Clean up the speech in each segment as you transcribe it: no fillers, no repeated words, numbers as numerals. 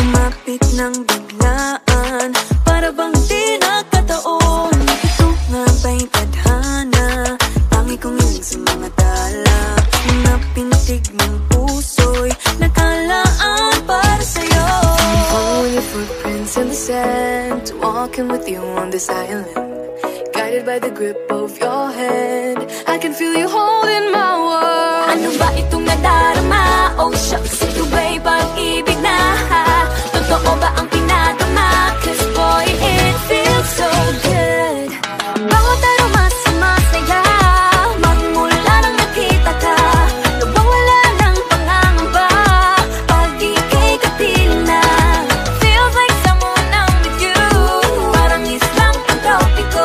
Lumapit ng biglaan, para bang di nakataon. Ito nga ba'y tadhana, tangi kong iling sa mga dala. Mga pintig ng puso'y nakalaan para sa'yo. I'm following your footprints in the sand, walking with you on this island, guided by the grip of your hand. I can feel you holding my world. Ano ba itong nadarama? Oh shucks, ito ba'y pag-ibig na? Totoo ba ang pinadama? Cause boy, it feels so good. Bawat aroma sumasaya, magmula nang nakita ka. Nawawala ng pangangamba, pag ika'y kapiling na. Feels like someone I'm with you, parang islang pantropiko.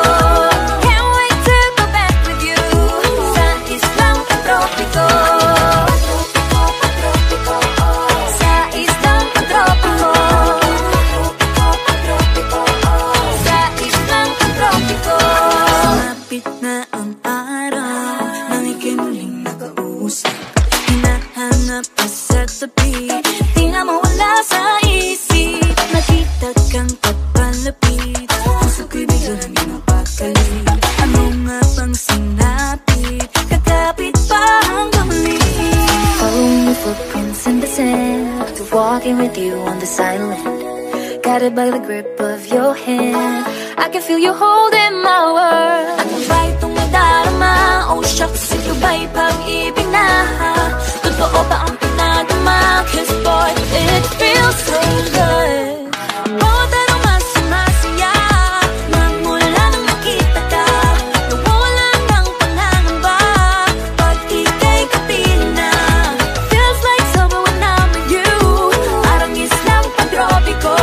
Can't wait to go back with you, sa islang pantropiko. Sa islang pantropiko. Sa islang pantropiko. Sumapit na ang araw, nang ika'y muling nakausap. Hinahanap ka sa tabi, di na mawala sa isip. Nakita kang papalapit, puso ko'y biglang napakali. Ano nga bang sinapit, kakapit pa hanggang huli. Following your footprints in the sand, walking with you on this island, guided by the grip of your hand. I can feel you holding my world. Ano ba itong nadarama? Oh shucks, ito ba'y pag-ibig na? Totoo ba ang pinadama? Cause boy, it feels so good. Bawat aroma sumasaya, magmula nang nakita ka. Nawawala ng pangangamba, pag ika'y kapiling na. Feels like summer when I'm with you, parang islang pantropiko.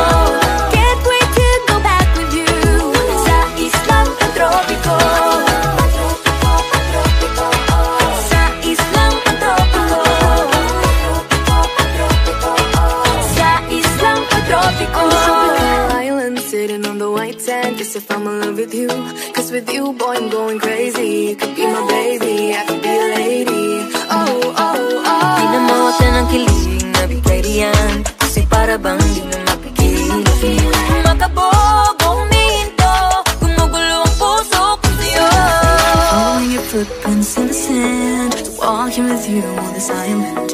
Can't wait to go back with you, sa islang pantropiko. Sa islang pantropiko. Sa islang pantropiko. On the tropical island, sitting on the white sand, just if I'm in love with you. Cause with you, boy, I'm going crazy. You could be my baby, I could be a lady. Oh, oh, oh. Di na mawata ng kilig na bigay riyan, kasi para bang di na mapigil. Makabog o huminto, gumugulo ang puso ko sa'yo. Following your footprints in the sand, walking with you on this island,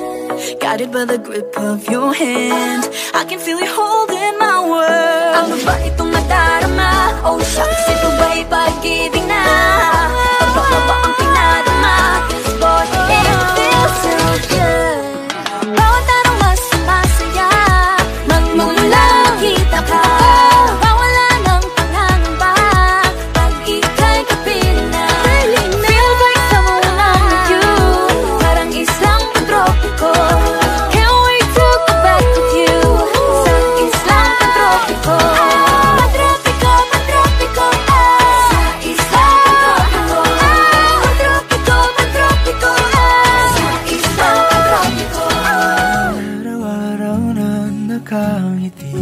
guided by the grip of your hand. I can feel you holding my world. Ano ba itong nadarama? Oh shucks, ito ba'y pag-ibig na? Totoo ba ang pinadama? Cause boy, it feels so good. Bawat aroma sumasaya, magmula nakita ka. Nawawala ng pangangamba, pag ika'y kapiling na. Feels like someone I'm with you, parang islang pantropiko. Can't wait to go back with you, sa islang pantropiko. Pantropiko, pantropiko, sa islang pantropiko. Pantropiko, pantropiko, sa islang pantropiko. Araw-araw na nakangiti,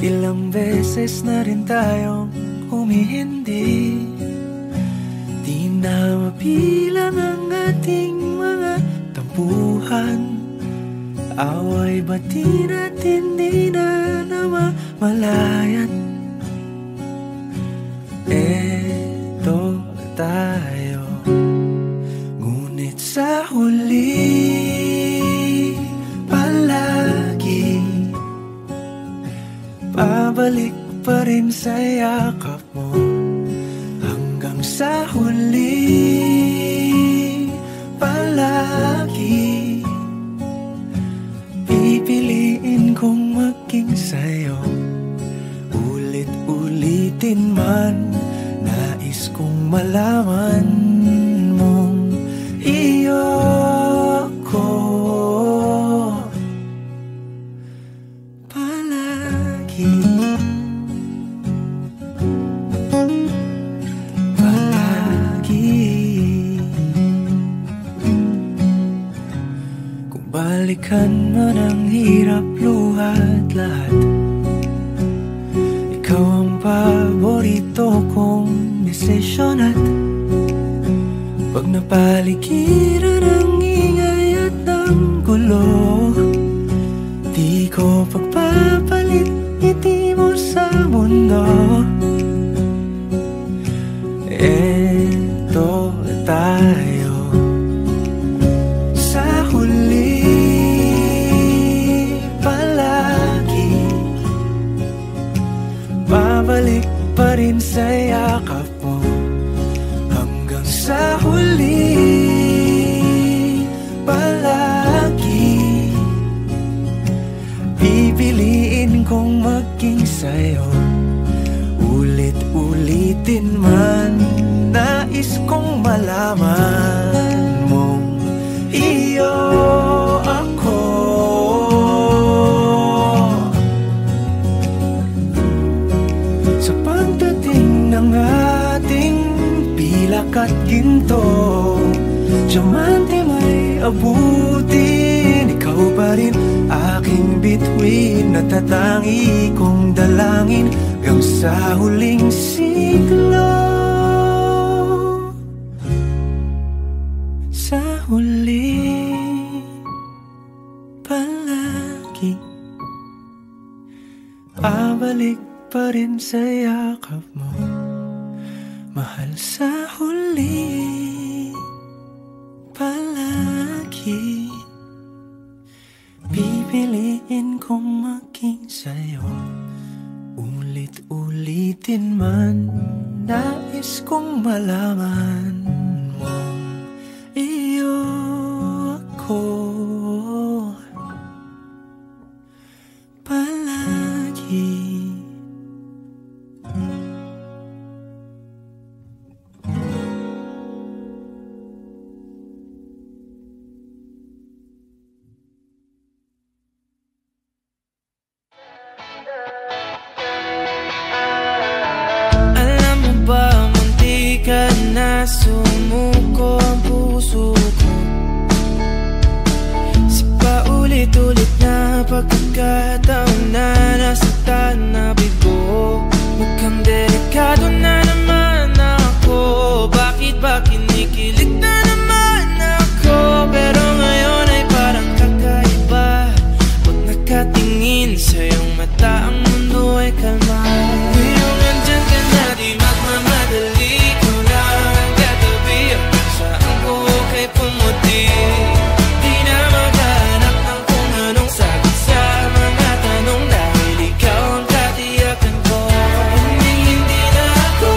ilang beses na rin tayong humihindi. Di na mabilang ang ating mga tampuhan, away bati natin di na namamalayan. Eto tayo, ngunit sa huli palagi pabalik pa rin sa yakap mo. Hanggang sa huli palagi pipiliin kong maging sa'yo. Ulit-ulitin man, nais kong malaman mong iyo ko palagi. Kung balikan man ang hirap, luhat lahat, ikaw ang paborito kong desisyon. At pag napaligiran ang ingay at ang gulo, di ko pagpapalit ngiti mo sa mundo. Eto tayo sa huli palagi. Babalik pa rin sa yakap mo hanggang sa huli palagi. Pipiliin kong maging sa'yo, ulit-ulitin man. Nais kong malaman mong iyo ako. Sa pagdating ng ating pilak at ginto, diamante may abutin. Ikaw pa rin aking bituin, natatangi kong dalangin hanggang sa huling siglo. Sa huli palagi, babalik pa rin sa yakap mo, mahal. Sa huli palagi, pipiliin kong maging sa'yo, ulit-ulitin man. Nais kong malaman mong iyo ako palagi. Sumuko ang puso ko sa paulit-ulit na pagkakataon na nasaktan na bigo. Mukhang delikado na naman ako. Bakit ba kinikilig na naman ako? Pero ngayon ay parang kakaiba. Pag nakatingin sa iyong mata, ang mundo ay kalma. Ngayong andyan ka na, di magmamadali. Pumuti, di na maghanap ng kung anong sagot sa mga tanong, dahil ikaw ang katiyakan ko. Hindi na ako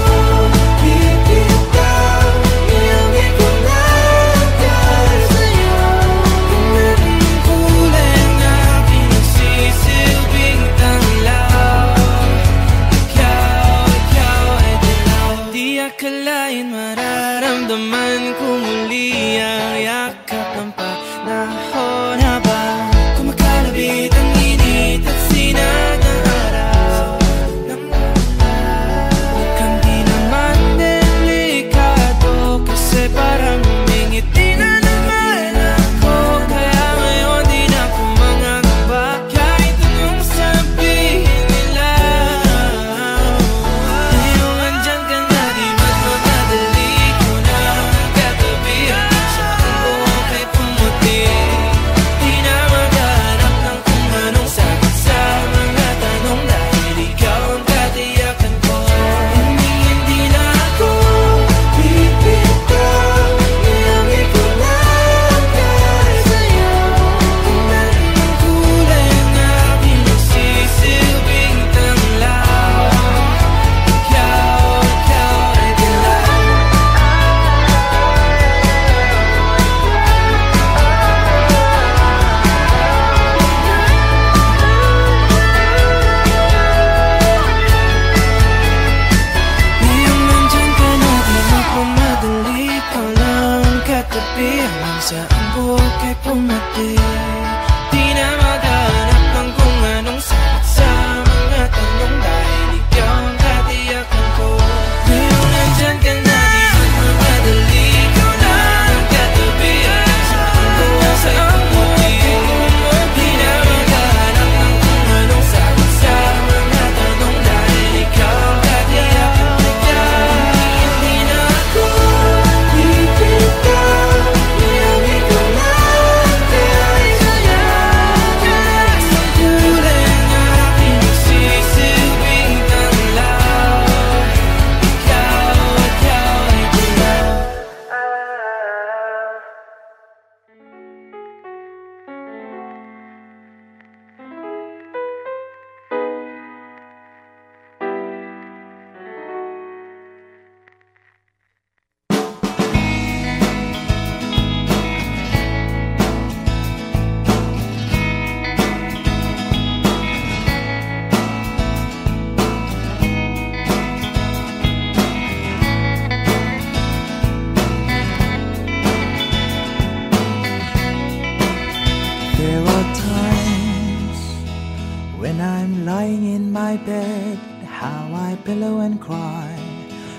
When I'm lying in my bed, how I pillow and cry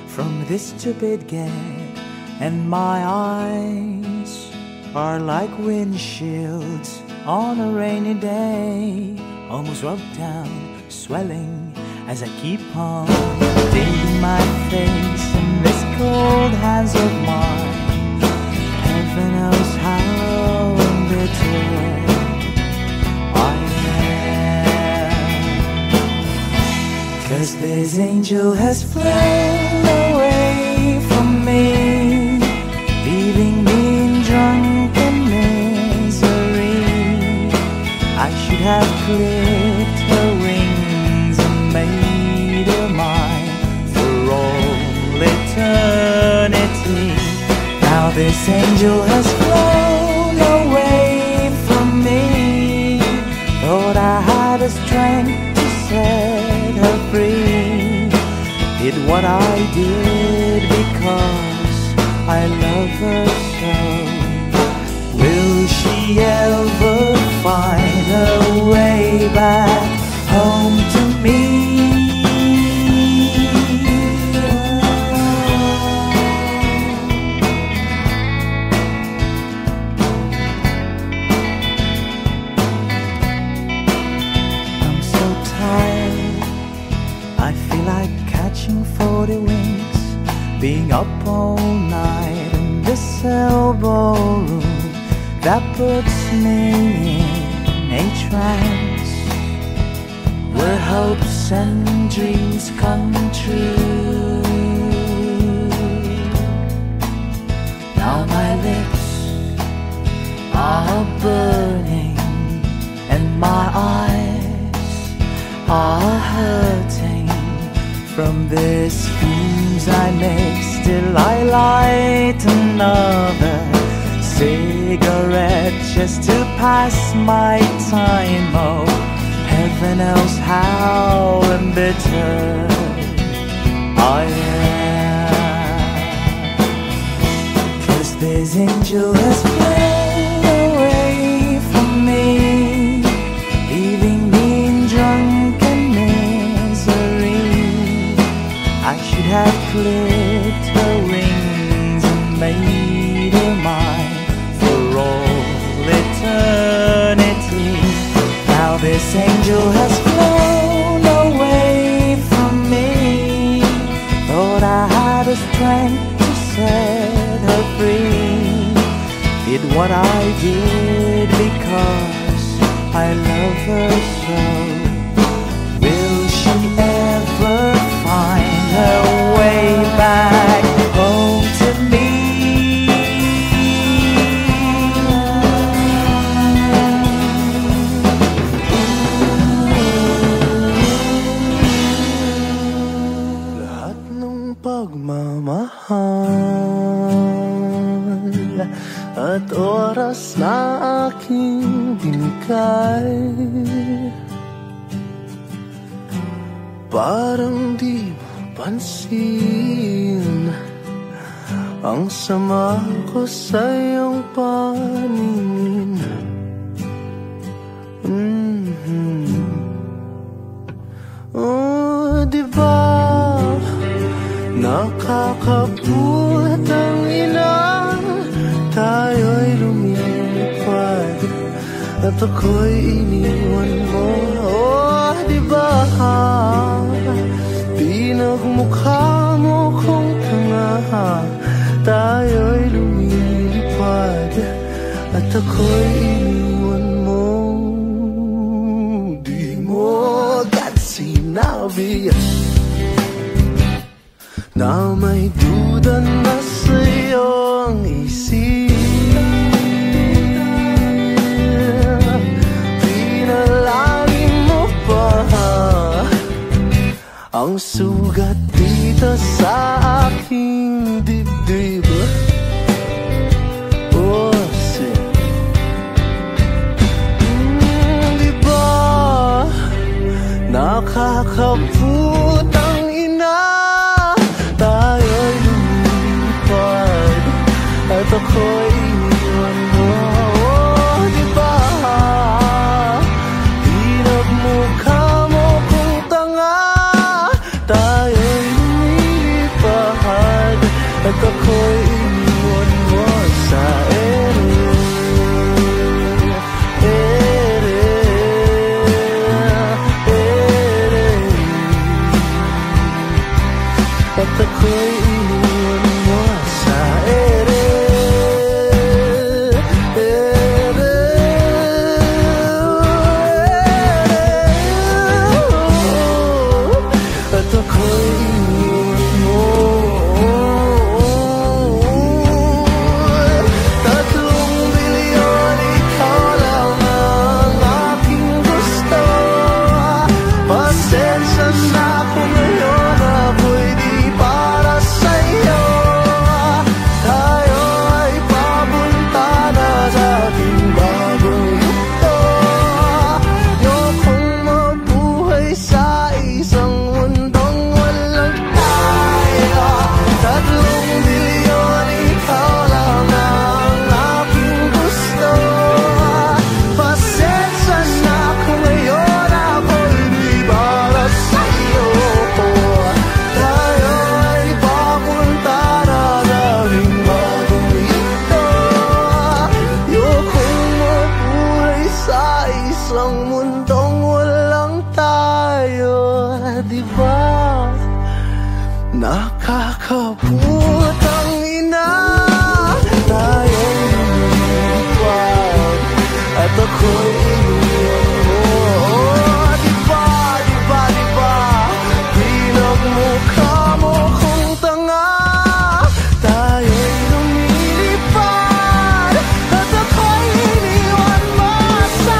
from this stupid gag, and my eyes are like windshields on a rainy day, almost rubbed down, swelling as I keep on digging my face in this cold hands of mine. Heaven knows how bitter I am, 'cause this angel has flown away from me, leaving me in drunken misery. I should have clipped her wings and made her mine for all eternity. Now this angel has flown away from me. Thought I had the strength to set her free. Did what I did because I love her so. Will she ever find her way back home to me? I'm so tired, I feel like catching 40 winks, being up all night in this elbow room that puts me in a trance, where hopes and dreams come true. Now my lips are burning and my eyes are hurting from these fumes I make. Still I light another cigarette just to pass my time. Oh, heaven knows how embittered I am, 'cause this angel has flown away from me, leaving me in drunken misery. I should have clipped her wings and made her mine for all eternity. Now this angel has flown away from me. Thought I had the strength to set her free. Did what I did because I love her so. Will she ever find her way back home to me? Lahat ng pagmamahal at oras na aking binigay, parang di pansin ang sama ko sa iyong paningin. Oh, diba nakakaputang ina, tayo'y lumilipad at ako'y iniwan mo. Oh, diba pinagmukha mo kong tanga, tayo'y lumilipad at ako'y iniwan mo. Di mo agad sinabi na may duda na sa iyong isip. Pinalangin mo pa ang sugat dito sa aking dibdib. Oh, shit. Diba nakakaputang ina, tayo'y lumilipad at ako'y iniwan mo. Oh, diba pinagmukha mundong walang tayo, di ba? Nakakaputang ina, tayo'y lumipad at ako'y iniwan mo. Di ba, di ba, di ba? Pinagmukha mo kung tanga. Tayo'y lumilipad at ako'y iniwan mo sa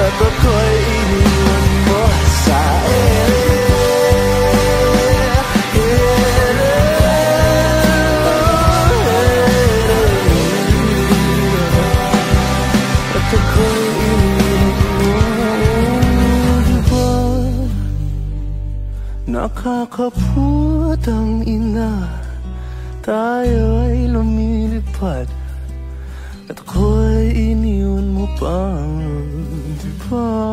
at ako'y iniwan mo sa nakakaputang ina, tayo ay lumilipad at ako'y iniwan mo pa. Di ba?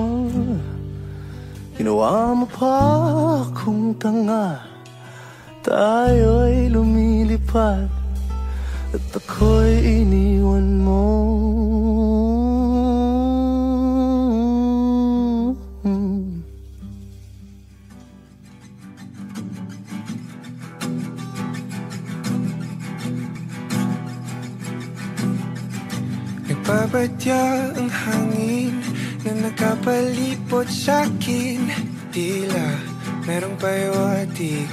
Ginawa mo pa akong tanga. Tayo ay lumilipad at ako'y iniwan mo. Nagbabadya ang hangin na nakapalipot sa'kin. Tila merong pahiwatig,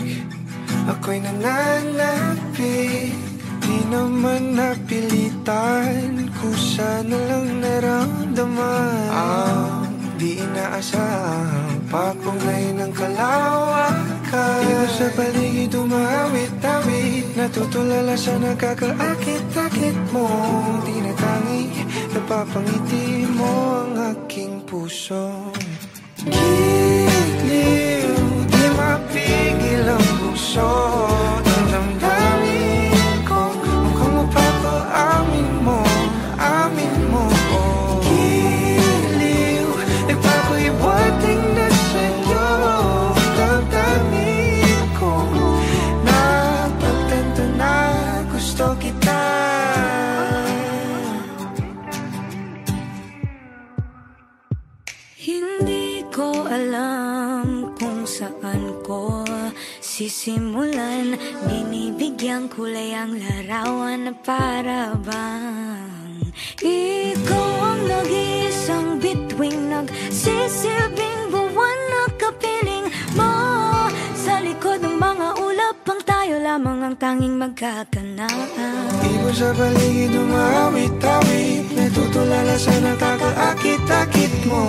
ako'y nananapit. Di naman napilitan, kusa na lang naramdaman ang di inaasahang papunay ng kalawakan. Di ko sa paligid umawit-awit, natutulala sa nakakaakit-akit mo. Tinatangi, napapangiti mo ang aking puso. Giliw, di mapigil ang puso. Ang damdamin ko, mukhang mapapaamin mo, amin mo. Giliw, nagpapahiwating na sa'yo. Damdamin ko, napagtanto na gusto kita. Hindi ko alam kung saan ko sisimulan. Binibigyan kulay ang larawan na para bang ikaw ang nag-iisang bituing, nagsisilbing buwan na kapiling mo. Sa likod ng mga ulap ang tayo lamang ang tanging magkakanaan. Ibo sa paligid umawit-awit, natutulala sa nakakaakit-akit mo.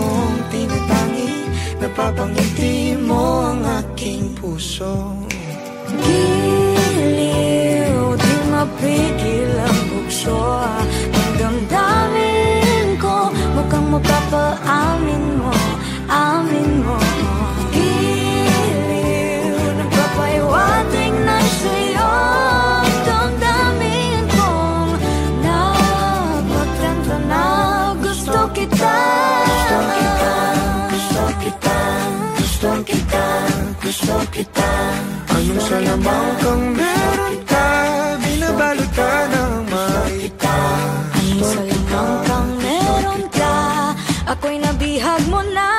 Tinatangi, napapangiti mo ang aking puso. Giliw, di mapigil ang bukso. Ang damdamin ko, mukhang mapapaamin mo, amin mo. Giliw, nagpapahiwating na sa'yo. Ang damdamin kong napagtanto na gusto kita. Gusto kita, gusto kita, gusto kita. Anong salamang kang meron ka, binabalot ka ng makita. Anong salamang kang meron ka, ako'y nabihag mo na.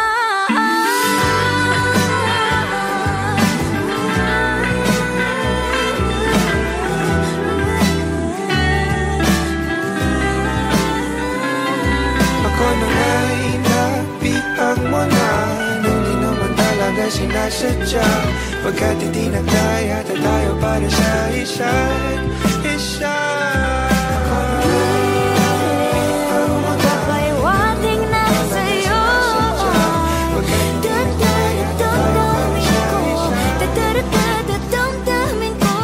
Ako na nga'y nabihag mo na, nang di naman talaga sinasadya. Pagkat hindi nagdaya tayo para sa isa't isa. Magpapahiwating na sa'yo. Damdamin ko,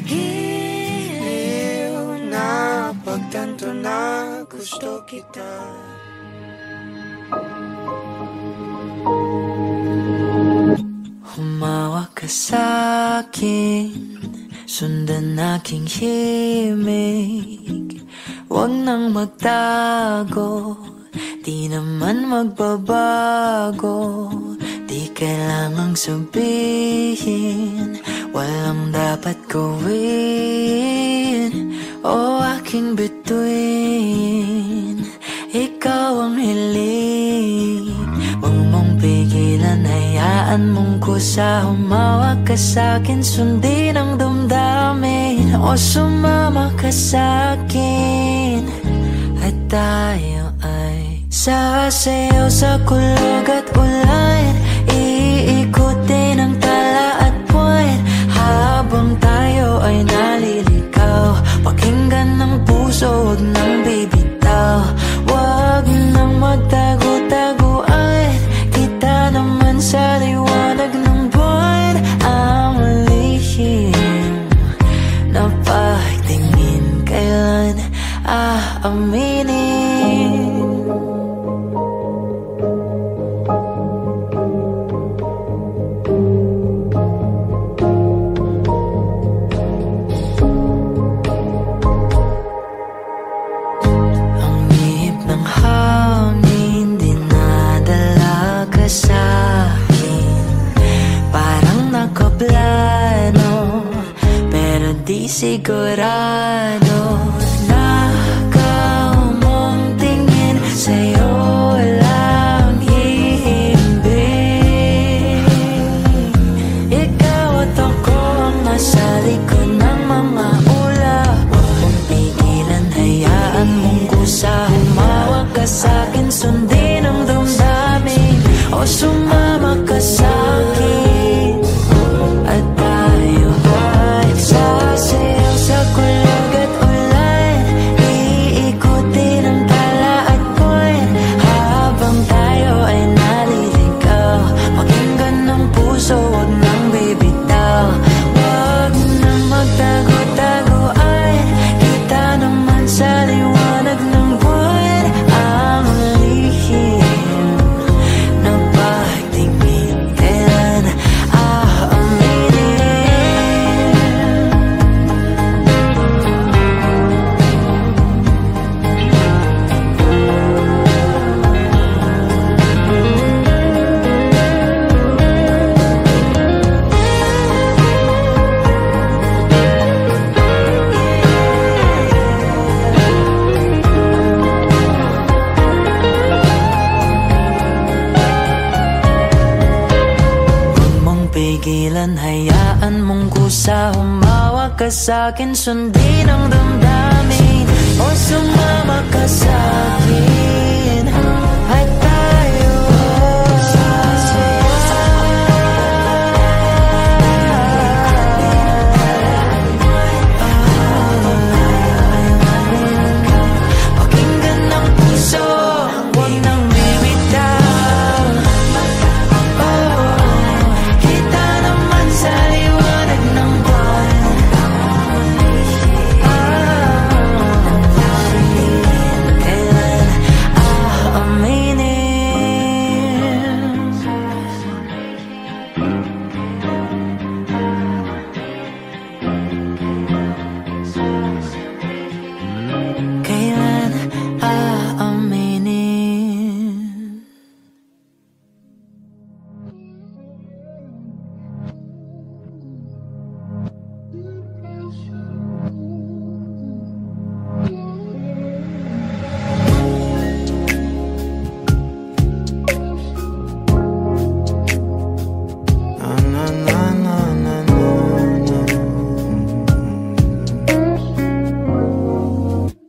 giliw, napagtanto na gusto kita. Humawak ka sa'kin, sundan aking himig. Huwag nang magtago, di naman magbabago. Di kailangang sabihin, walang dapat gawin. O aking bituin, ikaw ang hiling. Huwag mong pigilan, hayaan mong kusa. Humawak ka sa'kin, sundin ang damdamin. O sumama ka sa'kin, at tayo ay sasayaw sa kulog at ulan. Iikutin ang tala at buwan, habang tayo ay naliligaw. Pakinggan ng puso, huwag nang bibitaw. Huwag nang magtago-taguan, kita naman sa liwanag ng buwan. Ang lihim na pagtingin, kailan aaminin? Sigurado na ikaw mong tingin, sa'yo lang hihimbing. Ikaw at ako ang nasa likod ng mga ulap. Huwag mong pigilan, hayaan mong kusa. Humawak ka sa'kin, sundin ang damdamin. O sumama ka sa'kin, at tayo ay sasayaw sa kulog at ulan. Iikutin ang tala at buwan, habang tayo ay naliligaw. Pakinggan ng puso, huwag nang bibitaw. Huwag nang magtago-taguan, kita naman sa liwanag ng buwan. Ang lihim na pagtingin, kailan aaminin? Pigilan, hayaan mong kusa. Humawak ka sa'kin, sundin ang damdamin. O sumama ka sa'kin, at tayo pakinggan ng puso, huwag nang bibitaw. Kita naman sa liwanag ng buwan. Kailan aaminin? Kailan aaminin?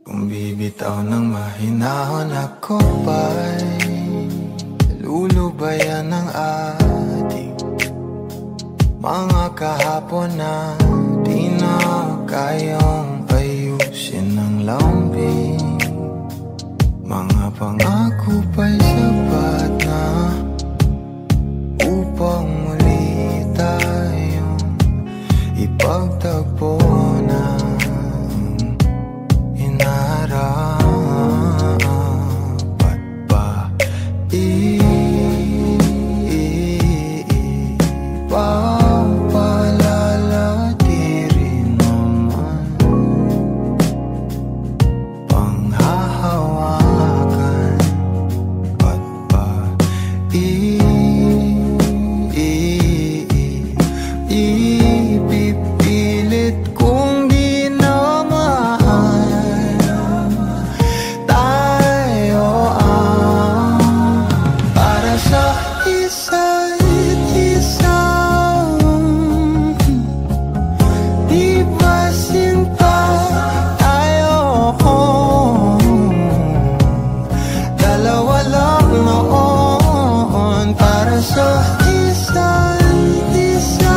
Kung bibitaw ng mahinahon ako ba'y lulubayan ng ating mga kahapon na di na kayang ayusin ng lambing. Mga pangako pa'y sapat na upang muli tayong ipagtagpo na inarapat pa. Ipapalala di rin naman panghahawakan Ipipilit kong di na mahal. Tayo ang para sa isa't isa. Di ba sinta tayo? Dalawa lang noon para sa isa't isa.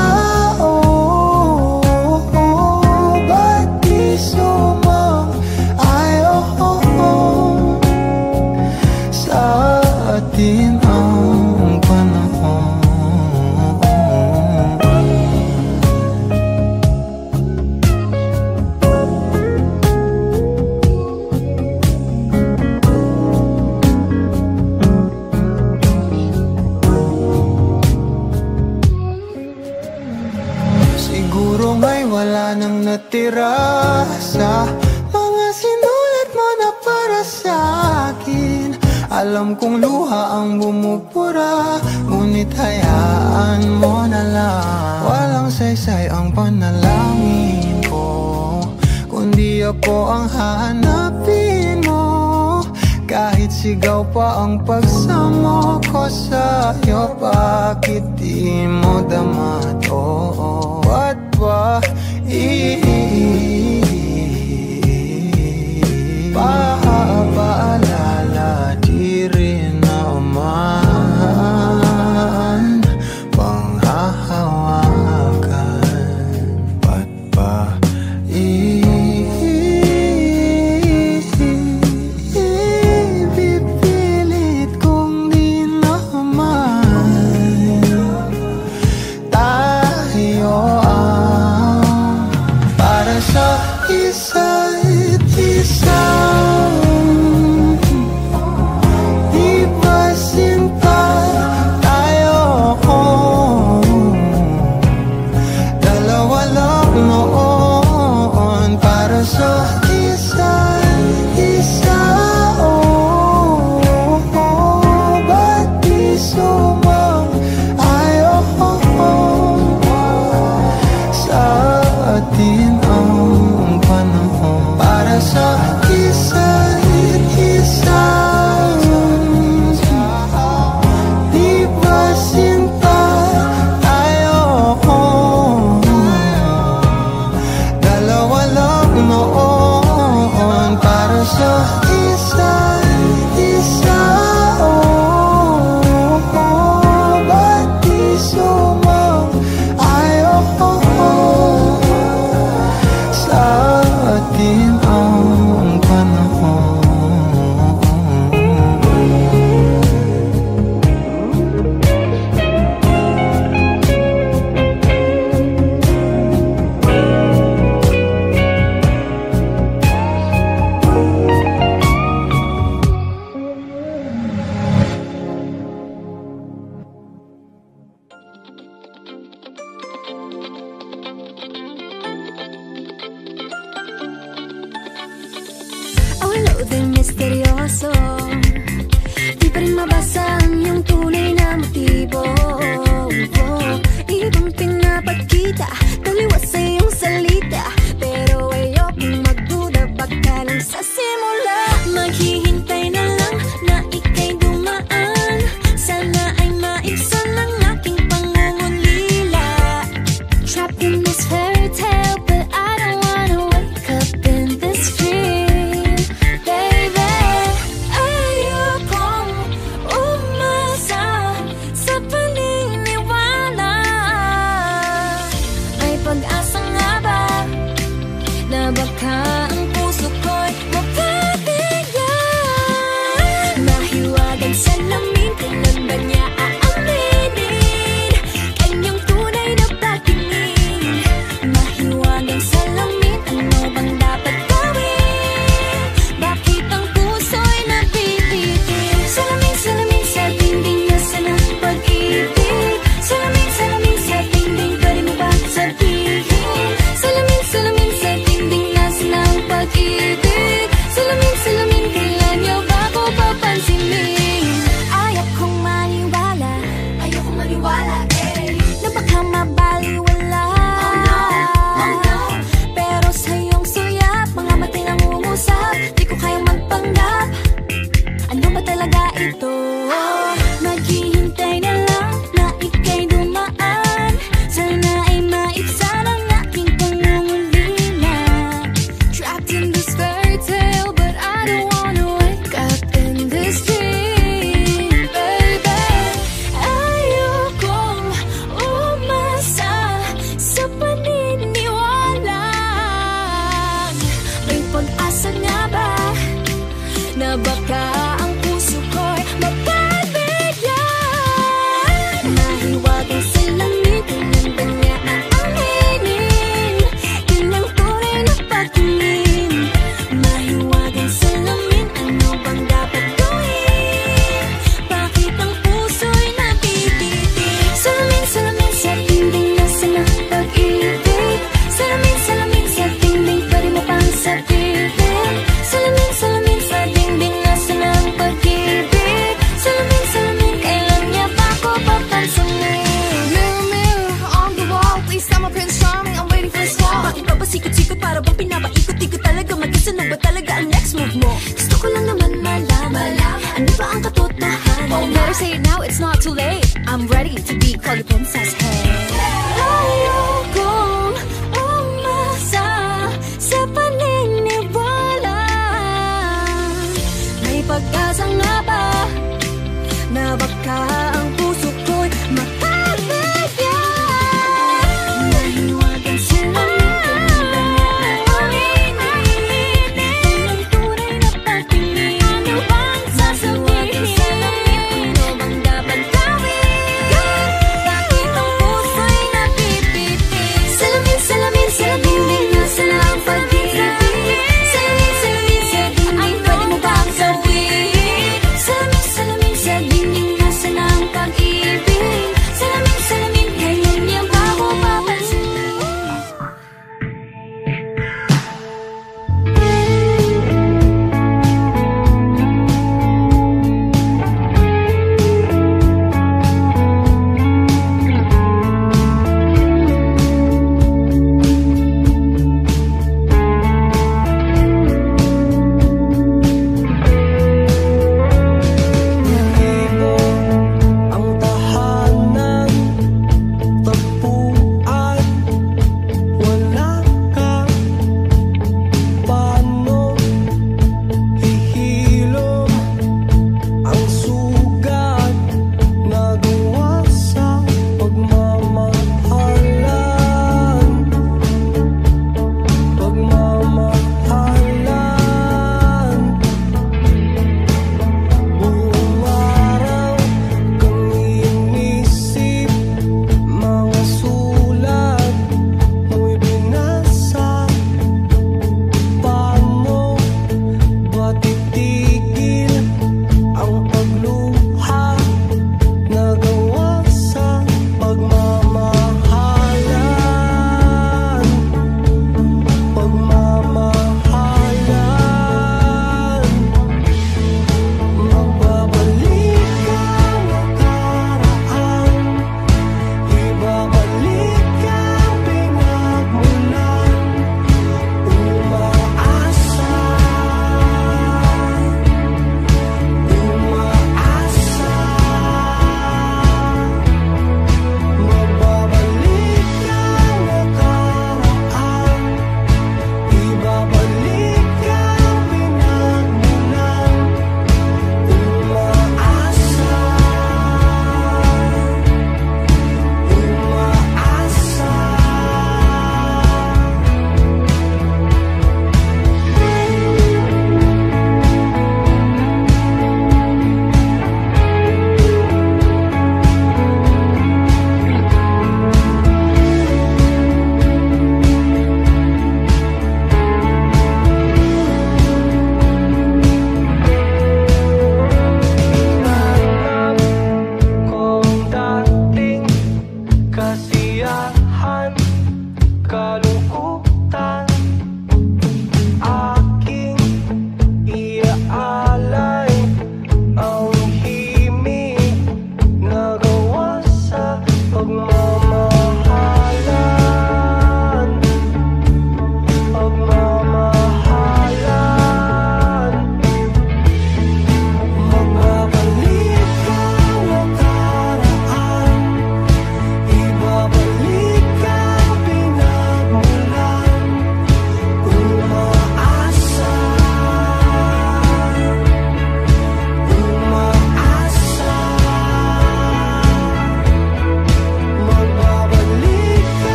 Ba't di sumang-ayon sa atin ang panahon? Siguro nga'y wala nang natira sa mga sinulat mo na para sa akin. Alam kong luha ang bumupura, ngunit hayaan mo na lang. Walang saysay ang panalangin ko, kundi ako ang hahanapin mo. Kahit sigaw pa ang pagsamo ko sa'yo, bakit di mo dama to? Ba't ba paalala di rin naman panghahawakan? Ba't ba ipipilit kong di naman tayo ang para sa isa't isa? Di ba sinta tayo? Dalawa lang noon para sa isa't isa. Ba't di sumang-ayon sa atin ang panahon para sa isa't isa? Di ba sinta tayo? Dalawa lang noon para sa isa't isa. Ba't di sumang-ayon sa atin ang panahon? Ang loading misteryoso, di pa rin mabasa ang iyong tunay na motibo. Ibang pinapakita, taliwas sa iyong salita, pero ayokong magduda, baka lang sa simula. Maghihintay na lang na ika'y dumaan, sana ay maibsan ang aking pangungulila. Trapped in this fairy tale, but I don't wanna wake up in this dream. Baby, I not too late. I'm ready to be called a princess. Hey, ayokong umasa sa paniniwala. May pag-asa nga ba na baka ang puso ko'y makabaya? Nahiwagan sila sasabihin? Ano bang dapat gawin? Bakit ang puso'y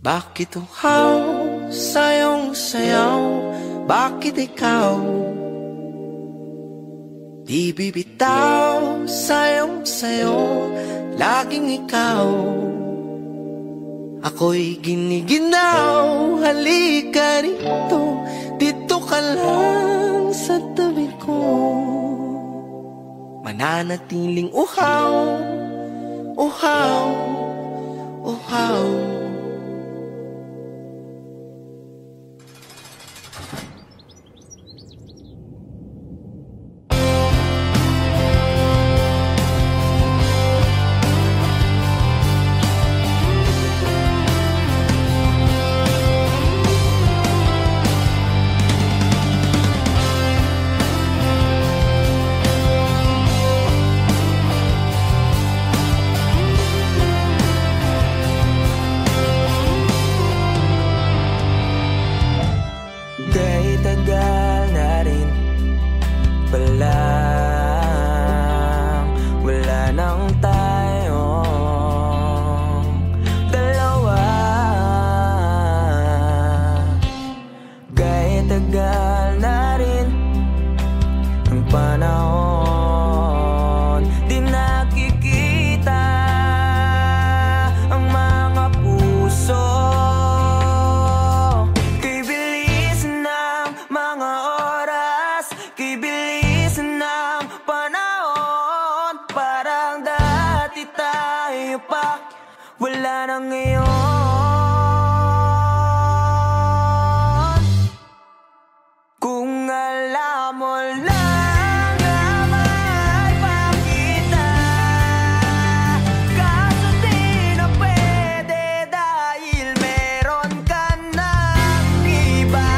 Bakit uhaw sa iyong sayaw? Bakit ikaw di bibitaw sa iyong sayo? Laging ikaw ako'y giniginaw. Halika rito, dito ka lang sa tabi ko. Mananatiling uhaw, uhaw, uhaw. Wala na ngayon. Kung alam mo lang na mahal pa kita, kaso di na pwede dahil meron ka ng iba.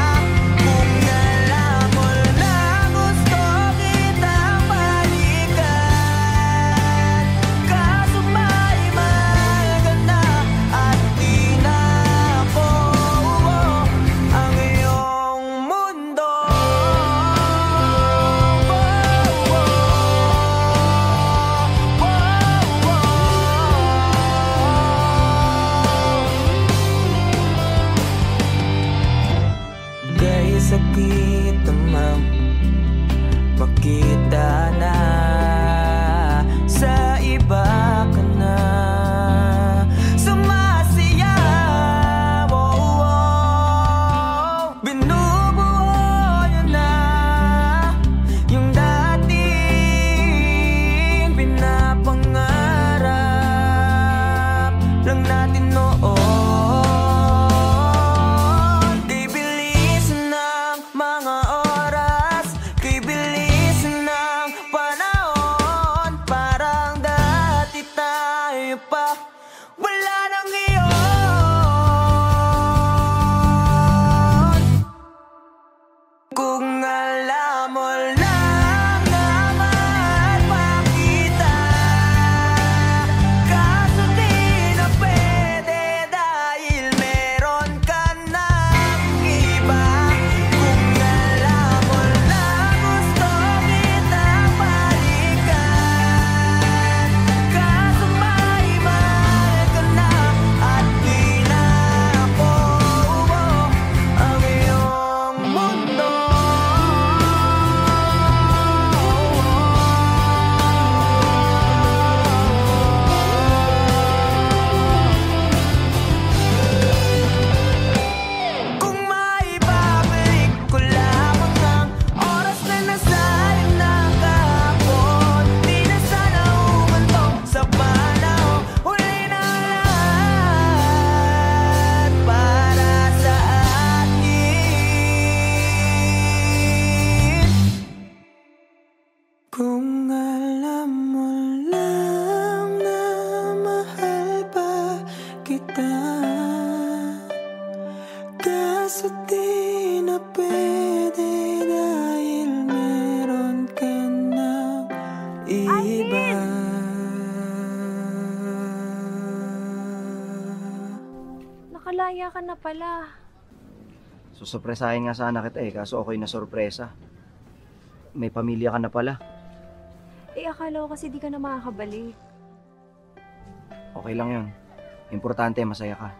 Kung alam mo lang gusto kitang balikan, kaso may mahal ka na at di na ako ang iyong mundo. Kaya sakit naman makita na sa iba ka na sumasayaw. Binubuo yun na yung dating pinapangarap lang natin noon. Di bilisan ng mga oras, kay bilisan ng panahon. Parang dati tayo pa, wala nang iyon. Kung alam mo lang na mahal pa kita, kaso di na pwede dahil meron ka ng iba. Kung alam mo lang gusto kitang balikan, kaso may mahal ka na at di na ako ang iyong mundo. Kung maibabalik ko lamang ang oras na nasayang na kahapon, di na sana umantong sa panahon. Huli na lahat para sa atin. Kung alam mo lang na mahal pa kita, kaso di na pwede dahil meron ka ng iba. Nakalaya ka na pala. Susurpresahin nga sana kita kaso ako'y nasurpresa. May pamilya ka na pala. Akala ko kasi di ka na makakabalik. Okay lang yun. Importante, masaya ka.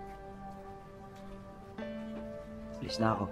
Alis na ako.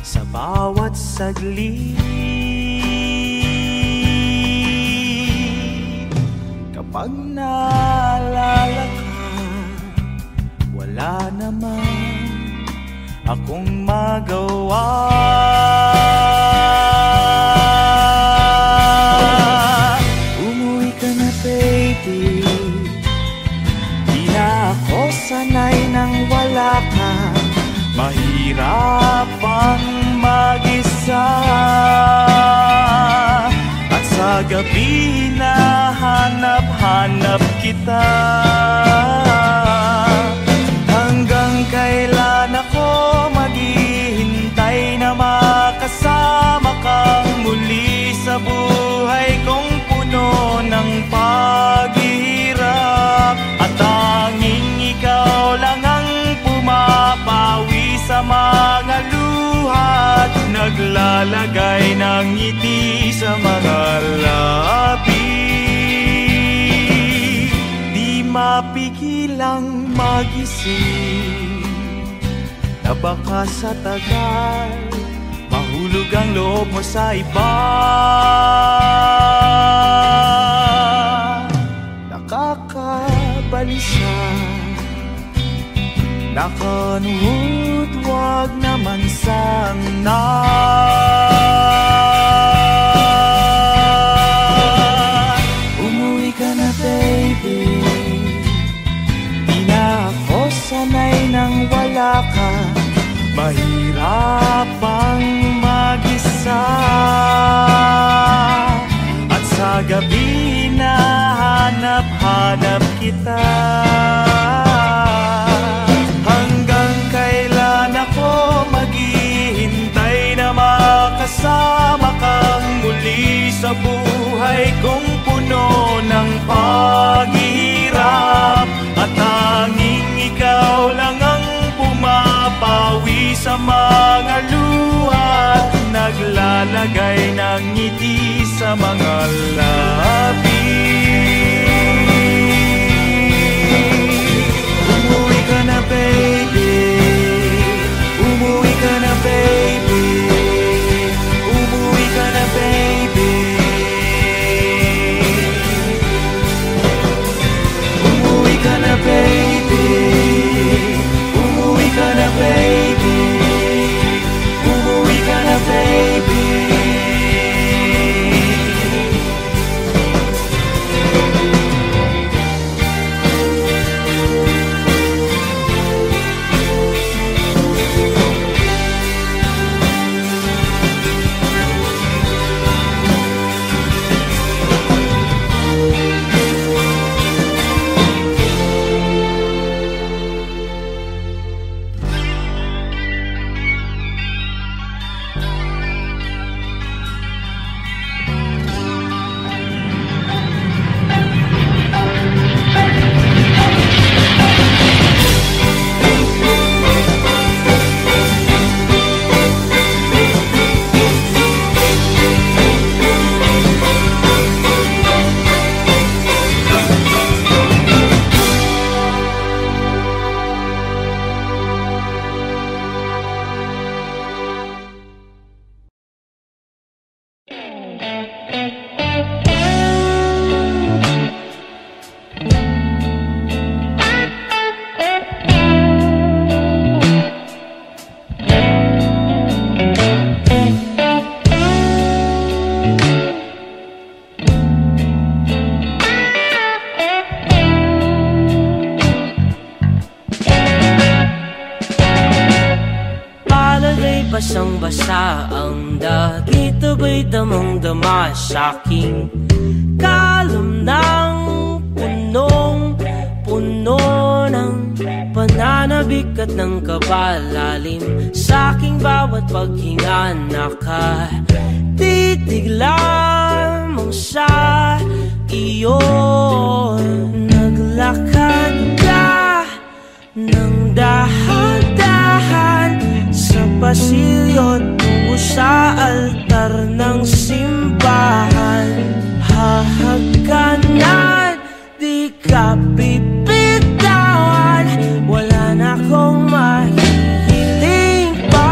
sa bawat saglit. Kapag naalala ka, wala naman akong magawa. Umuwi ka na baby, di na ako sanay nang wala ka. Mahirap ang mag-isa, at sa gabi na hanap-hanap kita. Hanggang kailan ako maghihintay na makasama kang muli sa buhay kong puno ng paghihirap. At tanging ikaw lang ang pumapawi sa mga luha't naglalagay ng ngiti sa mga labi. Di mapigilang mag-isip na baka sa tagal mahulog ang loob mo sa iba. Nakakabalisa, nakanuhod, wag naman sana. Umuwi ka na baby, di na ako sanay nang wala ka. Mahirap ang mag-isa, at sa gabi na hanap-hanap kita. Hanggang kailan ako maghihintay na makasama kang muli sa buhay kong puno ng paghihirap. At tanging ikaw lang ang pumapawi sa mga luha, naglalagay ng ngiti sa mga labi. Umuwi ka na baby, umuwi ka na baby, umuwi ka na baby. Umuwi ka na baby, umuwi ka na baby, umuwi ka na baby. Basang-basa ang dagit, abay damang-dama sa'king kalam ng punong-puno ng pananabik at ng kabalalim. Sa'king bawat paghinga nakatitig lamang sa iyo. Naglakad ka ng dahan-dahan sa pasilyo tungo sa altar ng simbahan. Hahagkanan, di ka bibitawan, wala na akong mahihiling pa.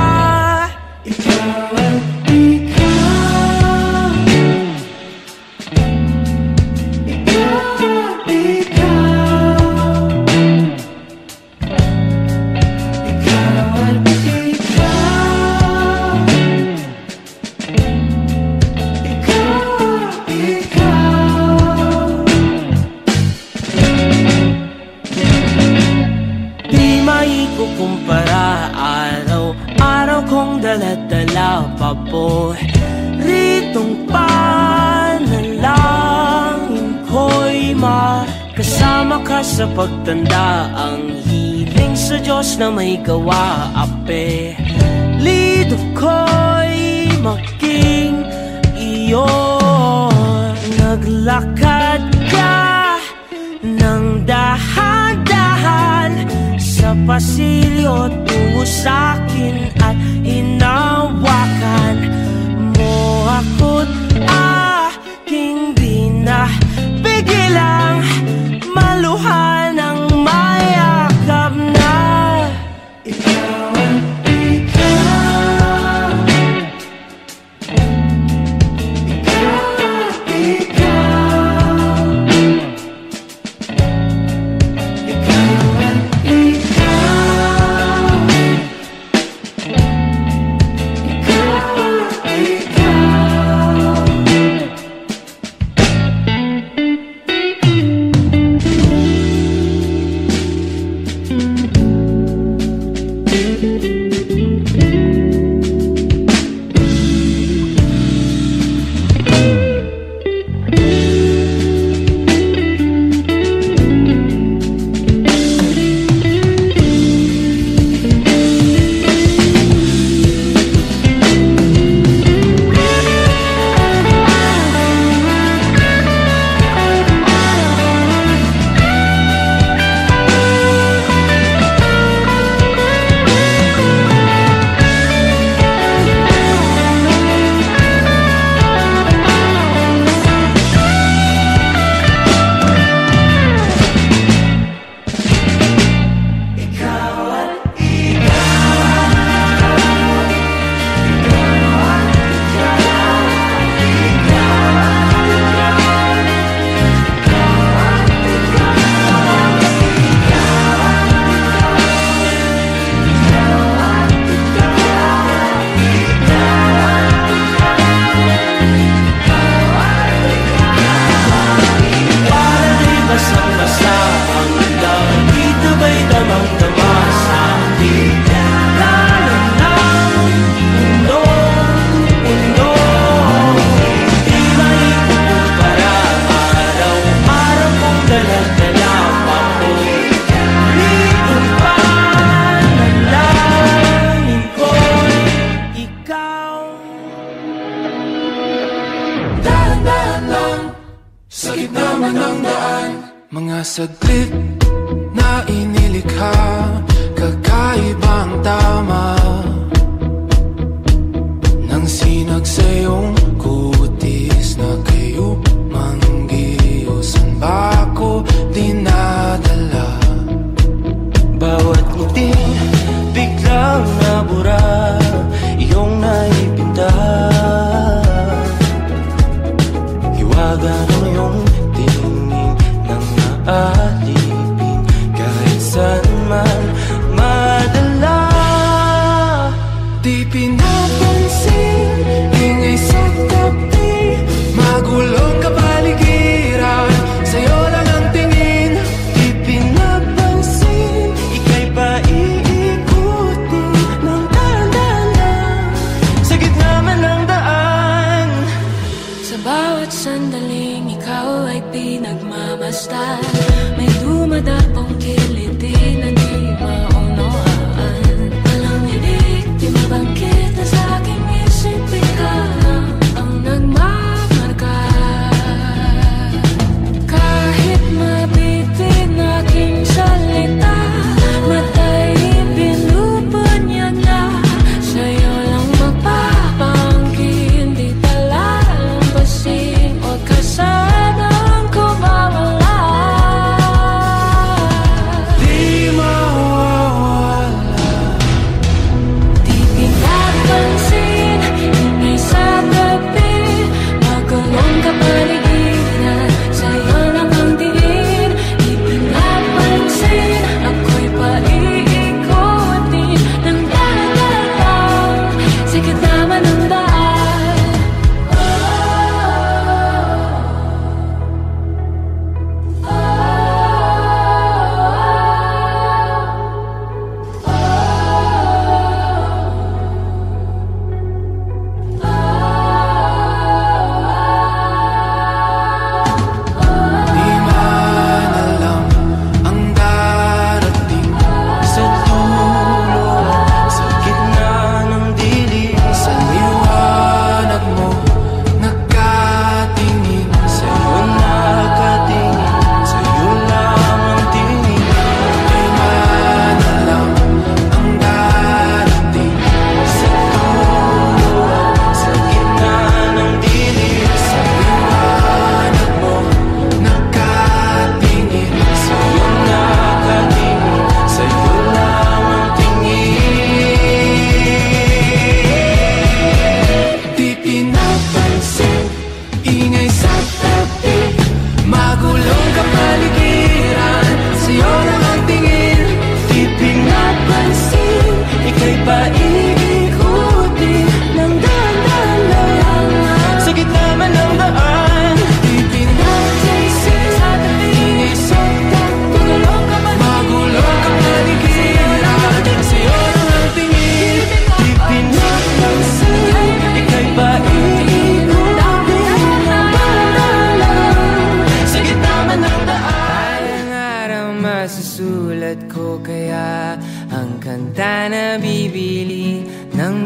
dala-dala pa po. Ritong panalangin ko'y makasama ka sa pagtanda. Ang hiling sa Diyos na may gawa, ape lido ko'y maging iyo. Naglakad ka ng dahan-dahan sa pasilyo tungo sa'kin at hinawakan mo ako't aking binapigilang maluhan ng mayakap na ikaw ang ikaw. Mga saglit na inilikha, kakaibang tama nang sinag sa iyong kutis na kayo manggiyo. San ba ako dinadala? Bawat ngiti biglang nabura, iyong naipinta. Hiwaga ng iyong tingin nang naalipin kahit saan man madala. Di pinapansin, ingay sa tabi, magulong kapaligiran, sa'yo lang ang tingin. Di pinapansin, ika'y paiikutin ng dahan-dahan sa gitna man ng daan. Sa bawat sandaling ikaw ay pinagmamasdan, may dumadapong kiliti na di maunawaan. Walang ibig, di mabangkit na sa aking isip, ikaw ang nagmamarka. Kahit mabitin aking salita, matay pinupunyag na, sa'yo lang magpapangkin, di palalampasin o kasanang ko mawala. Di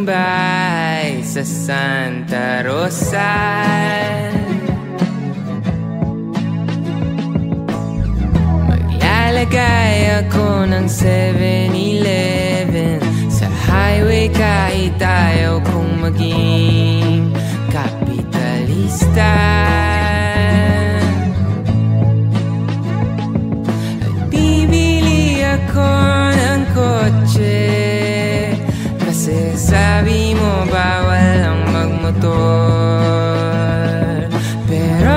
bahay sa Santa Rosa. Maglalagay ako ng 7-Eleven sa highway kahit ayaw kong maging kapitalista. At bibili ako ng kotse kasi sabi mo bawal ang magmotor. Pero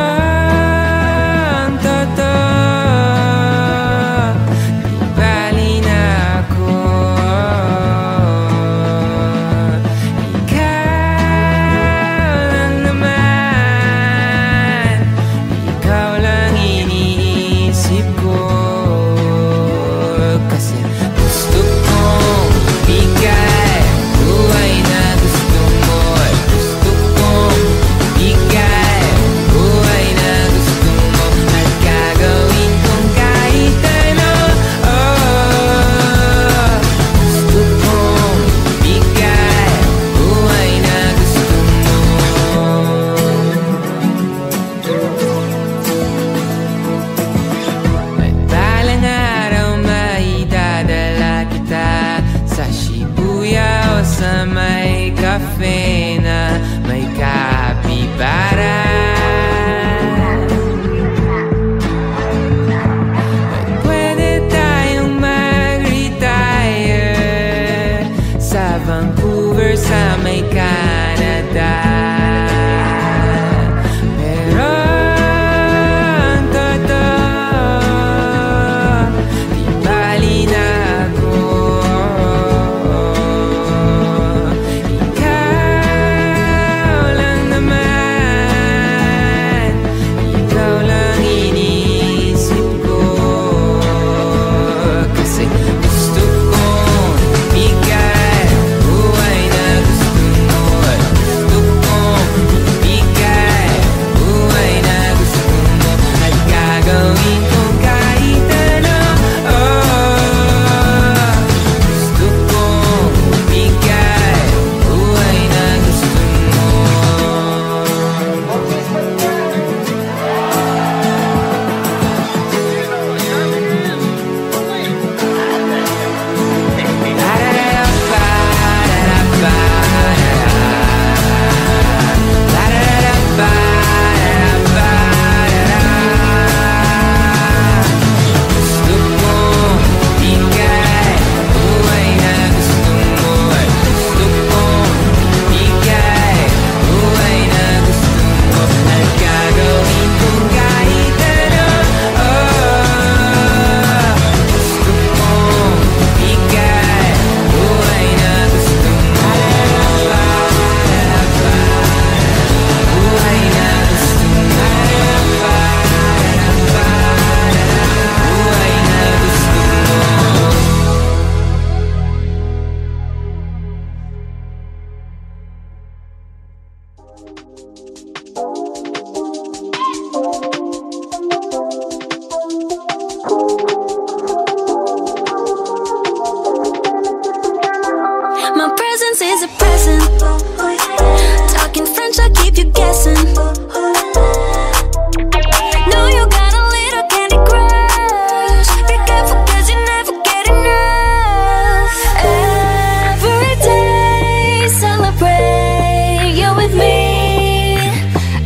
ang totoo, di bali na ako. Ikaw lang naman, ikaw lang iniisip ko. Kasi gusto kong bigay buhay na gusto mo. Gusto kong bigay buhay na gusto mo. At gagawin kong kahit ano. Gusto kong bigay buhay na gusto mo. At balang araw maidadala kita sa Shibuya o sa may cafe na may kapibara. At pwede tayong mag-retire sa Vancouver sa may Canada. Pero ang totoo, di bali na ako. Ikaw lang naman, ikaw lang iniisip ko. Kasi gusto kong bigay buhay na gusto mo. Gusto kong bigay buhay na gusto mo. At gagawin kong kahit ano. Gusto kong bigay buhay na gusto mo. Gusto kong bigay buhay na gusto mo. Gusto kong bigay buhay na gusto mo. At gagawin kong kahit ano. Gusto kong bigay buhay na gusto mo. Buhay na gusto mo. Buhay na gusto mo. My presence is a present. Talking French, I keep you guessing. Know you got a little candy crush. Be careful 'cause you never get enough. Every day, celebrate you with me.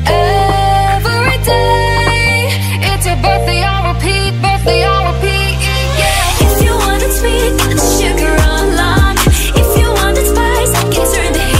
Every day, it's your birthday on repeat, birthday on repeat. Yeah. If you want it sweet, got the sugar on lock. If you want it spice, I can turn the heat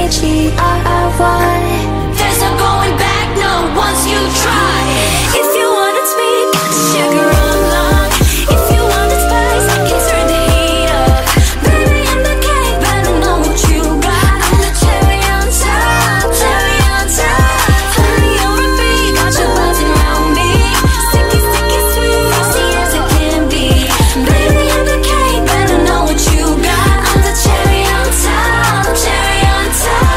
H-E-R-R-Y. There's no going back, no, once you try. If you want it sweet, sugar on love. If you want it spice, I can turn the heat up. Baby, I'm the cake, better know what you got. I'm the cherry on top, cherry on top. Hurry on repeat, got you buzzing around me. Sticky, sticky, sweet, frosty as it can be. Baby, I'm the cake, better know what you got. I'm the cherry on top, cherry on top.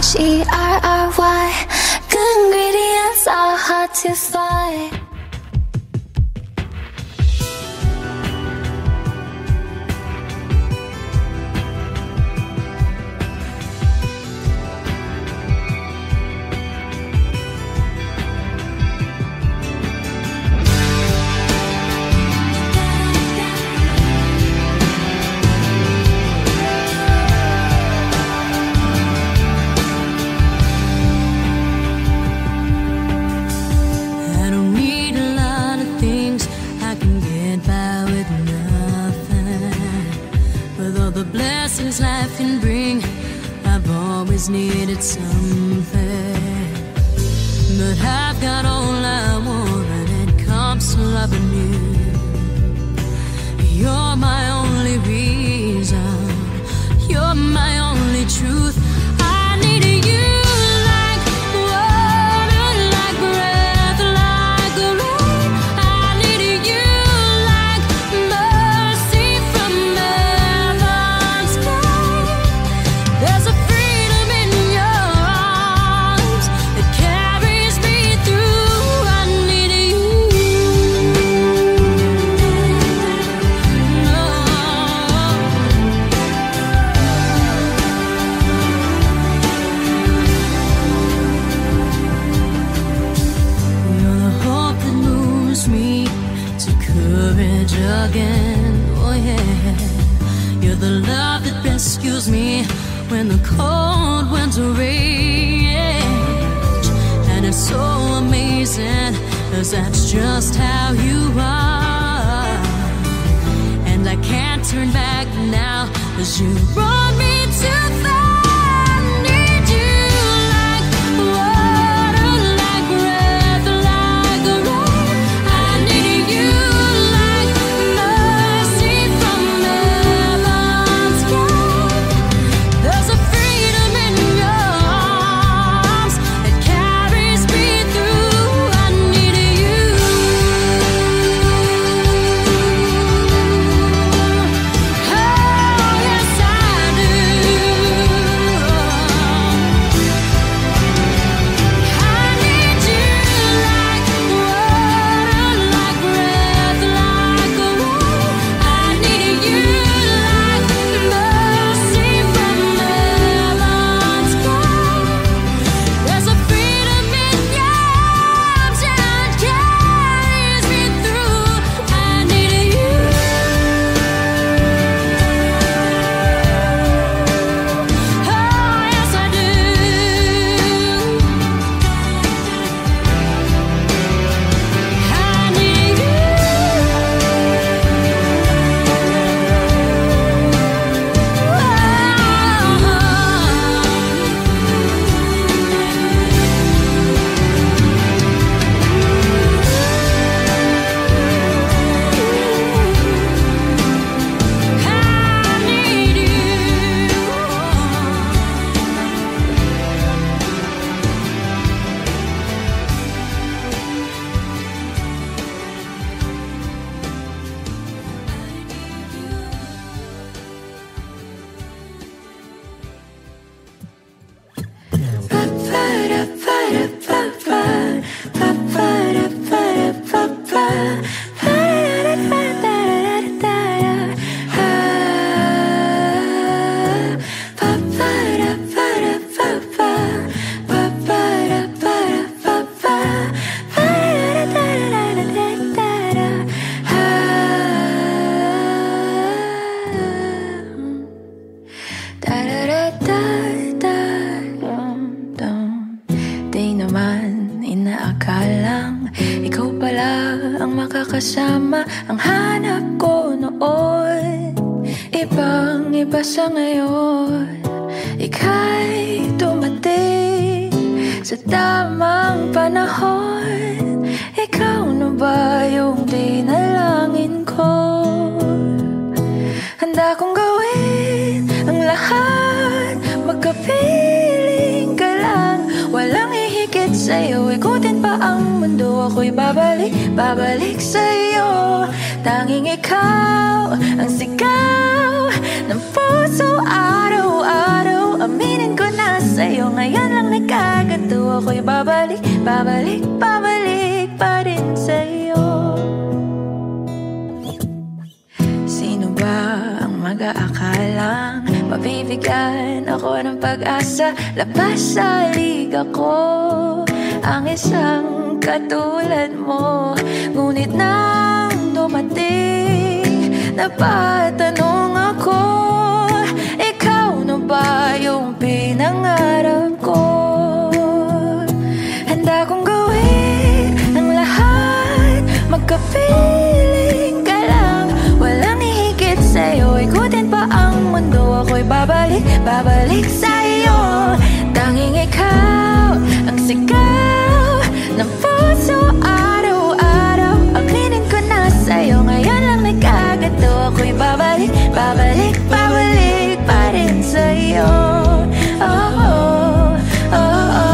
C-H-E-R-R-Y. Good ingredients are hard to find. I don't need a lot of things, I can get by with nothing. With all the blessings life can bring, I've always needed something. But I've got all I want, and it comes to loving you. You're my only reason, you're my only truth. I need you like water, like breath, like rain. I need you like mercy from heaven's sky. There's a freedom in your arms that carries me through. I need you. You're the hope that moves me to courage again. Oh yeah. You're the love that rescues me when the cold winter rage. And it's so amazing, 'cause that's just how you are. And I can't turn back now, 'cause you brought me too far. I need you like water, like breath, like rain. I need you like mercy from heaven's sky. There's a freedom in your arms that carries me through. I need you. Oh, yes, I do. I need you like water, like breath, like rain. I need you like mercy from heaven's sky. There's a freedom in your arms that carries me through. I need you. Oh, yes, I do. I need you. I need you. Di naman inaakalang ikaw pala ang makakasama. Ang hanap ko noon, ibang iba sa ngayon. ika'y dumating sa tamang panahon. Ikaw na ba yung dinalangin ko? Handa kong gawin ang lahat, magkapiling ka lang. Walang ihigit sa'yo, ikutin pa ang mundo. Ako'y babalik sa'yo. Tanging ikaw ang sigaw ng puso araw-araw. Aminin ko na sa'yo, ngayon lang nagkaganto. Ako'y babalik pa rin sa'yo. Sino ba ang mag-aakalang mabibigyan ako ng pag-asa? Labas sa liga ko ang isang katulad mo. Ngunit nang dumating, napatanong ako, ikaw na ba yung pinangarap ko? Handa kong gawin ang lahat, magkapiling ka lang. Walang ihigit sa'yo, ikutin pa ang mundo. Ako'y babalik sa'yo. Tanging ikaw ang sigaw ng puso araw-araw. Aminin ko na sa'yo, ngayon lang nagkaganto. Ako'y babalik pa rin sa'yo. Oh, oh, oh, oh.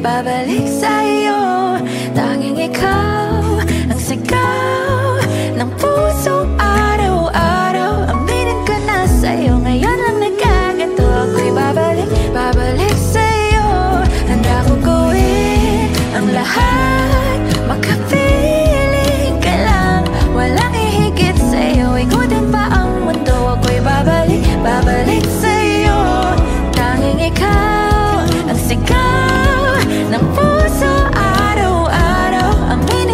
Babalik sa'yo. Tanging ikaw ang sigaw ng puso araw-araw. Aminin ko na sa'yo, ngayon lang nagkaganto. Ako'y babalik sa'yo. Handa kong gawin ang lahat, magkapiling ka lang. Walang ihigit sa'yo, ikutin pa ang mundo. Ako'y babalik sa'yo. Tanging ikaw ang sigaw ng puso araw-araw. Aminin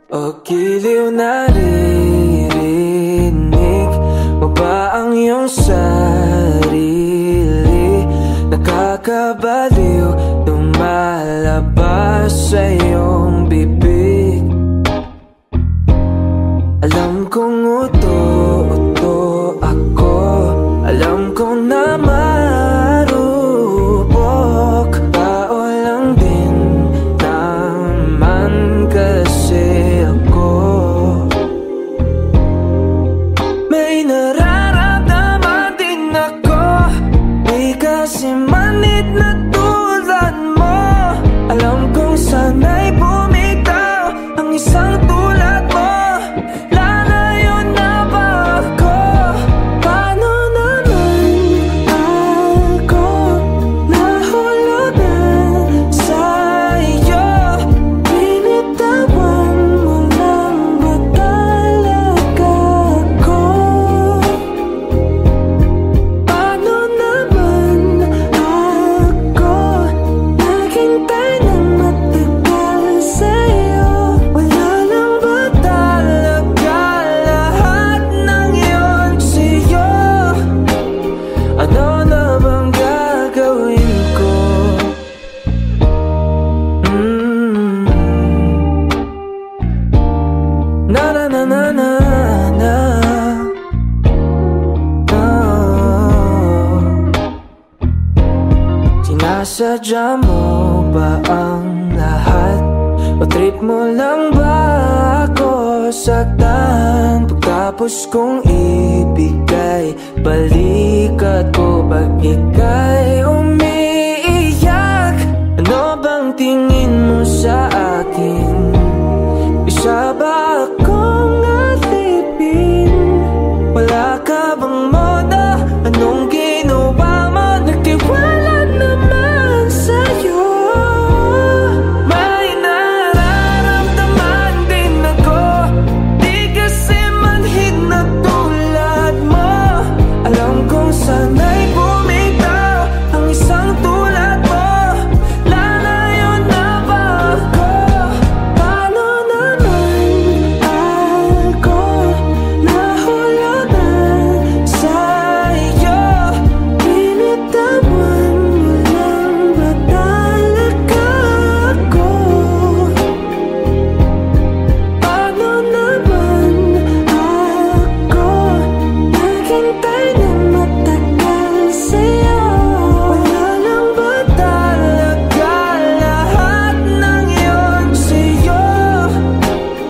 O giliw naririnig mo ba ang iyong sarili? Nakakabaliw lumalabas sa iyong bibig. Alam kong uto-uto ako, alam kong na marupok. Tao lang din naman kasi ako. May nararamdaman din ako, di kasi manid na tulad mo. Alam kong sana'y bumitaw ang isang tulad mo. Lalayo na ba ako? Paano naman ako nahulugan sa'yo? Binitawan mo lang ba talaga ako? Paano naman ako naghintay ng matagal sa'yo? Wala lang ba talaga lahat ng iyon sa'yo? Ano na bang gagawin ko? Na na na na na na. Sinasadya mo ba ang lahat? O trip mo lang ba ako saktan? Pagkapos kong ibigay balikat ko pag ika'y umiiyak. Ano bang tingin mo sa akin? Isa ba akong alipin? Wala ka bang moda? Anong ginawa mo? Nagtiwala naman sa'yo. May nararamdaman din ako, di kasi manhid na tulad mo. Alam kong sana'y bumitaw ang isang tulad mo. Lalayo na ba ako? Paano naman ako nahulugan sa'yo? Binitawan mo lang ba talaga ako? Paano naman ako naghintay ng matagal sa'yo? Wala lang ba talaga lahat ng iyon sa'yo?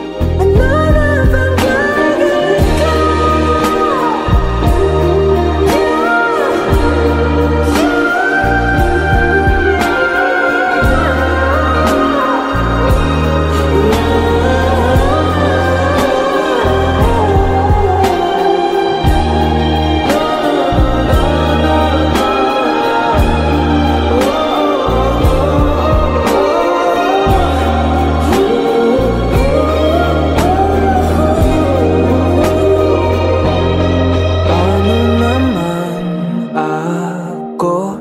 Ano na bang gagawin ko? Paano naman ako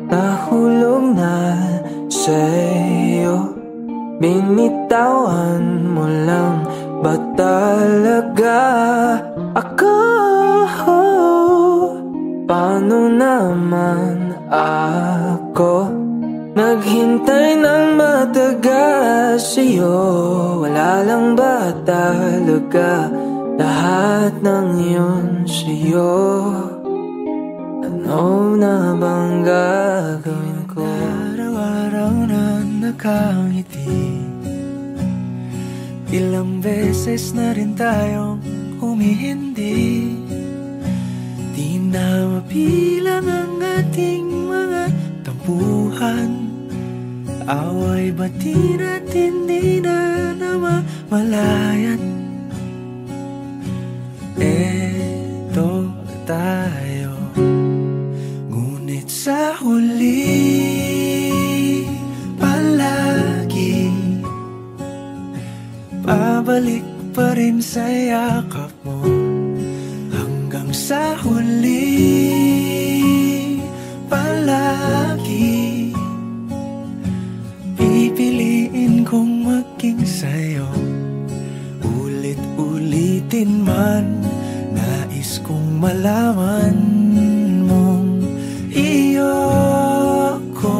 nahulog na sa'yo? Binitawan mo lang ba talaga ako? Paano naman ako naghintay ng matagal sa'yo? Wala lang ba talaga lahat ng iyon sa'yo? Ano na bang gagawin ko? Araw-araw na nakangiti, ilang beses na rin tayong humihindi. Di na mabilang ang ating mga tampuhan. Away bati natin di na namamalayan. Eto tayo, ngunit sa huli palagi babalik pa rin sa yakap mo. Hanggang sa huli palagi pipiliin kong maging sa'yo. Ulit-ulitin man, nais kong malaman mong iyo ko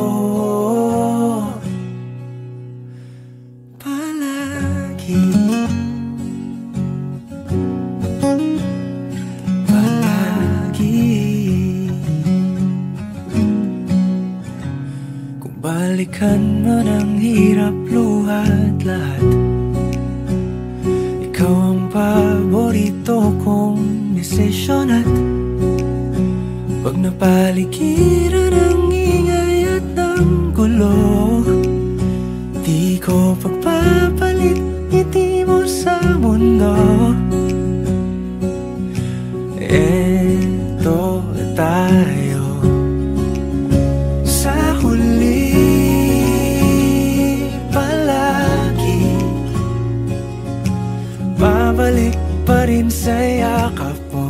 palagi. Kung balikan man ang hirap, luhat lahat, ikaw ang paborito kong desisyon. At pag napaligiran ang ingay at ng gulo, di ko pagpapalit ngiti mo sa mundo. Eto tayo sa huli palagi, babalik pa rin sa yakap mo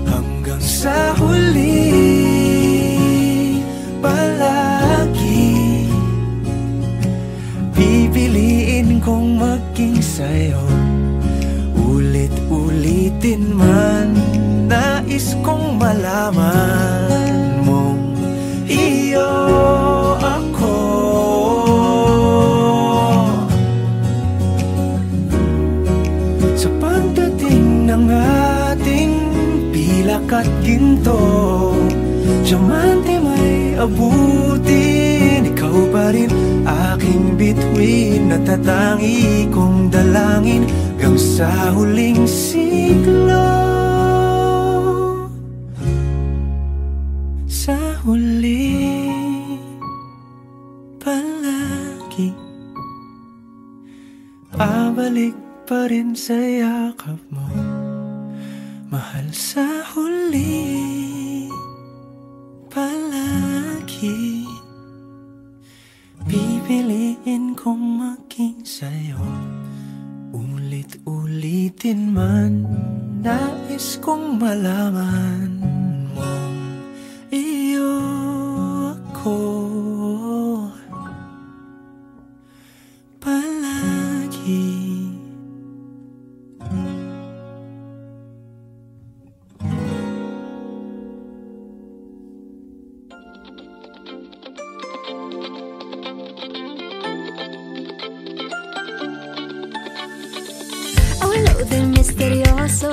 hanggang sa huli palagi. Pipiliin kong maging sa'yo, ulit-ulitin man, nais kong malaman mong iyo ako. Sa pagdating ng ating pilak at ginto, diamante may abutin, ikaw pa rin aking bituin, natatangi kong dalangin hanggang sa huling siglo. Sa huli palagi, babalik pa rin sa yakap mo, mahal. Sa huli palagi, pipiliin kong maging sa'yo, ulit-ulitin man, nais kong malaman mong iyo ako palagi. Misteryoso,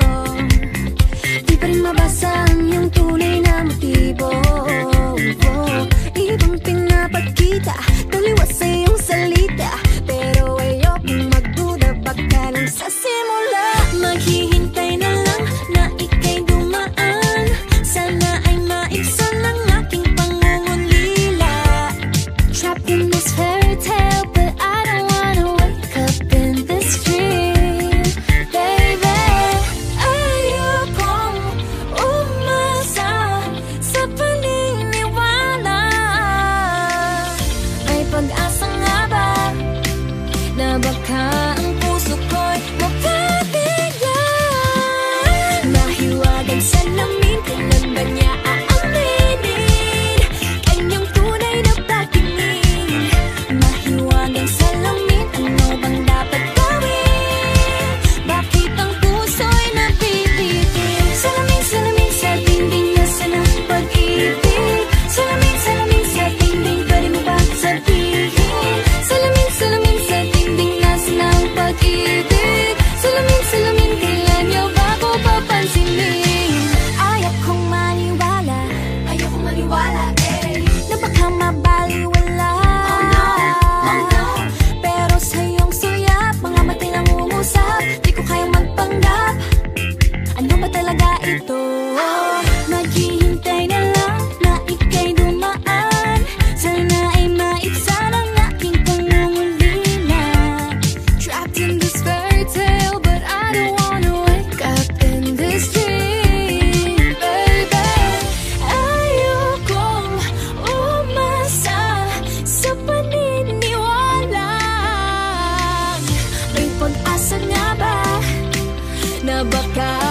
di pa rin mabasa ang iyong tunay na motibo. Ibang pinapakita, taliwas sa iyong salita, pero ayokong magduda, baka lang sa simula. Maghihintay na lang na ika'y dumaan, sana ay maibsan ang aking pangungulila. Trapped in this fairy tale, but I don't wanna wake up in this dream. Baka ang puso ko'y mapabigyan. Mahiwagang salamin, kailan ba niya aaminin kanyang tunay na pagtingin? Mahiwagang salamin, ano bang dapat gawin? Bakit ang puso'y napipitin? Salamin, salamin sa dingding, nasaan ang pag-ibig? Salamin, salamin sa dingding, pwede mo ba sabihin? Salamin, salamin sa dingding, ng pag-ibig. Salamin, salamin, kailan niyo ba ko papansinin? Ayokong maniwala, eh, na baka mabaliwala. Oh no, pero sa iyong suyap, mga matay lang umusap, di ko kayang magpanggap. Ano ba talaga ito? Naghihintay na lang na ika'y dumaan, sana ay maibsan ang aking pangungulila. Trapped in this fairy tale, but I don't wanna wake up in this dream, baby. Ayokong umasa sa paniniwala. May pag-asa nga ba na baka